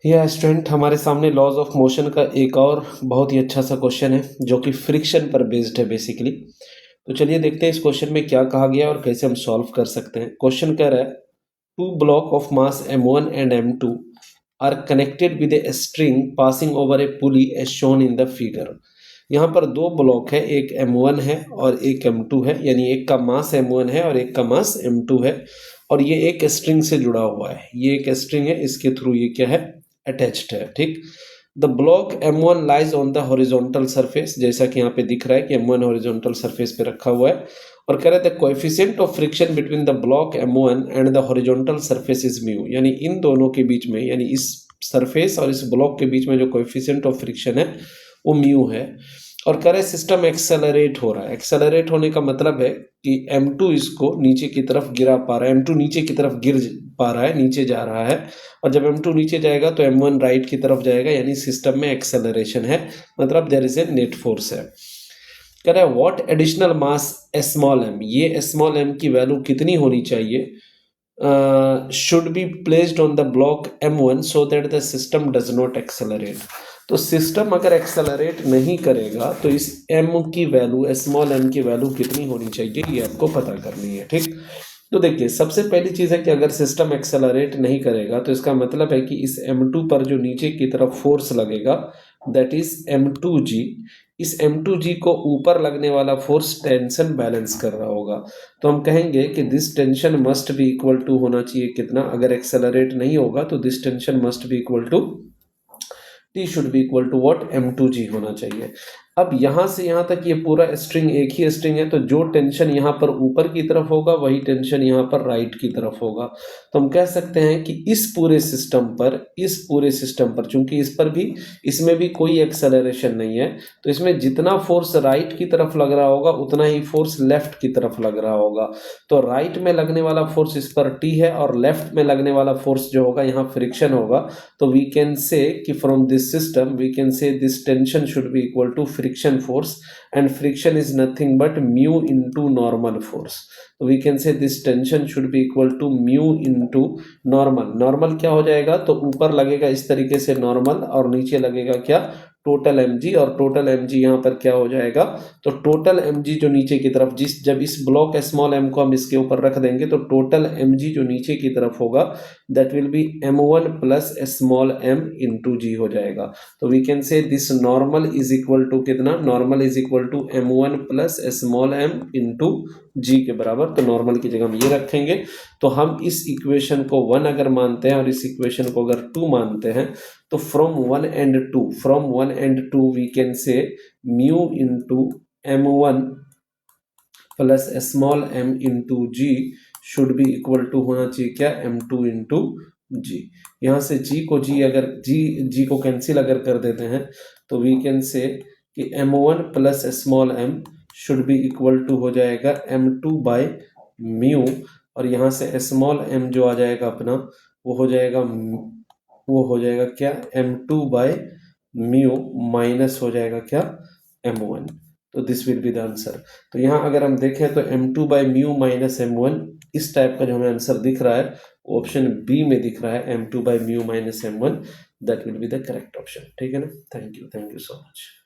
Student, हमारे सामने laws of motion का एक और बहुत ही अच्छा सा क्वेश्चन है जो कि फ्रिक्शन पर बेस्ड है बेसिकली। तो चलिए देखते हैं इस क्वेश्चन में क्या कहा गया और कैसे हम सॉल्व कर सकते हैं। क्वेश्चन कह रहा है two block of mass m1 and m2 are connected with a string passing over a pulley as shown in the figure. यहाँ पर दो ब्लॉक है, एक m1 है और एक m2 है, यानी एक का मास m1 है और एक का मास m2 है और ये एक स्ट्रिंग से जुड़ा हुआ है। ये एक स्ट्रिंग है, इसके थ्रू ये क्या है, अटैच्ड है। ठीक, the block m1 lies on the horizontal surface, जैसा कि यहाँ पे दिख रहा है कि m1 हॉरिजॉन्टल सरफेस पे रखा हुआ है और कह रहे थे coefficient of friction between the block m1 and the horizontal surface is mu, यानी इन दोनों के बीच में, यानी इस सरफेस और इस ब्लॉक के बीच में जो कोएफिशिएंट ऑफ फ्रिक्शन है वो म्यू है। और कह रहे सिस्टम एक्सेलरेट हो रहा है। एक्सेलरेट होने का मतलब है कि m2 इसको नीचे की तरफ गिरा पा रहा है, m2 नीचे की तरफ गिर पा रहा है, नीचे जा रहा है। और जब m2 नीचे जाएगा तो m1 राइट की तरफ जाएगा, यानी सिस्टम में एक्सेलरेशन है, मतलब there is a net force है। कह रहा है what additional mass small m, ये स्मॉल m की वैल्यू कितनी होनी चाहिए, should be placed on the block m1 so that the system does not accelerate. तो सिस्टम अगर एक्सेलरेट नहीं करेगा तो इस m की वैल्यू, स्मॉल m की वैल्यू कितनी होनी चाहिए, ये आपको पता करनी है। ठीक, तो देखिए सबसे पहली चीज़ है कि अगर सिस्टम एक्सेलरेट नहीं करेगा तो इसका मतलब है कि इस m2 पर जो नीचे की तरफ फोर्स लगेगा दैट इज m2g, इस m2g को ऊपर लगने वाला फोर्स टेंशन बैलेंस कर रहा होगा। तो हम कहेंगे कि this tension must be equal to होना चाहिए कितना, अगर एक्सेलरेट नहीं होगा तो this tension must be equal to T should be equal to what, m2g होना चाहिए। अब यहां से यहां तक ये पूरा स्ट्रिंग एक ही स्ट्रिंग है, तो जो टेंशन यहां पर ऊपर की तरफ होगा वही टेंशन यहां पर राइट की तरफ होगा। तो हम कह सकते हैं कि इस पूरे सिस्टम पर चूंकि इस पर भी, इसमें भी कोई एक्सेलरेशन नहीं है, तो इसमें जितना फोर्स राइट की तरफ लग रहा होगा उतना ही फोर्स लेफ्ट की तरफ लग रहा होगा। तो राइट में लगने वाला फोर्स इस पर T है और लेफ्ट में लगने वाला फोर्स जो होगा यहाँ फ्रिक्शन होगा। तो वी कैन से कि from this system we can say this tension should be equal to friction force, and friction is nothing but mu into normal force. तो we can say this tension should be equal to mu into normal. Normal क्या हो जाएगा, तो ऊपर लगेगा इस तरीके से नॉर्मल और नीचे लगेगा क्या, टोटल mg, और टोटल mg यहाँ पर क्या हो जाएगा, तो टोटल mg जो नीचे की तरफ, जब इस ब्लॉक स्मॉल m को हम इसके ऊपर रख देंगे तो टोटल mg जो नीचे की तरफ होगा that will be m1 plus small m into g हो जाएगा। तो we can say this normal is equal to कितना, normal is equal to m1 plus small m into g के बराबर। तो नॉर्मल की जगह हम ये रखेंगे। तो हम इस इक्वेशन को 1 अगर मानते हैं और इस इक्वेशन को अगर 2 मानते हैं तो from 1 and 2 we can say mu into m1 plus small m into g should be equal to होना चाहिए क्या, m2 इंटू जी। यहाँ से g को g को कैंसिल अगर कर देते हैं तो वी कैन से कि m1 plus small m should be equal to हो जाएगा m2 बाय म्यू, और यहाँ से स्मॉल m जो आ जाएगा अपना वो हो जाएगा क्या, m2 बाय म्यू माइनस हो जाएगा क्या, m1। तो this will be the answer. तो यहाँ अगर हम देखें तो m2 by mu minus m1, इस टाइप का जो हमें आंसर दिख रहा है ऑप्शन बी में दिख रहा है, m2 by mu minus m1, that will be the correct option. ठीक है ना, थैंक यू सो मच।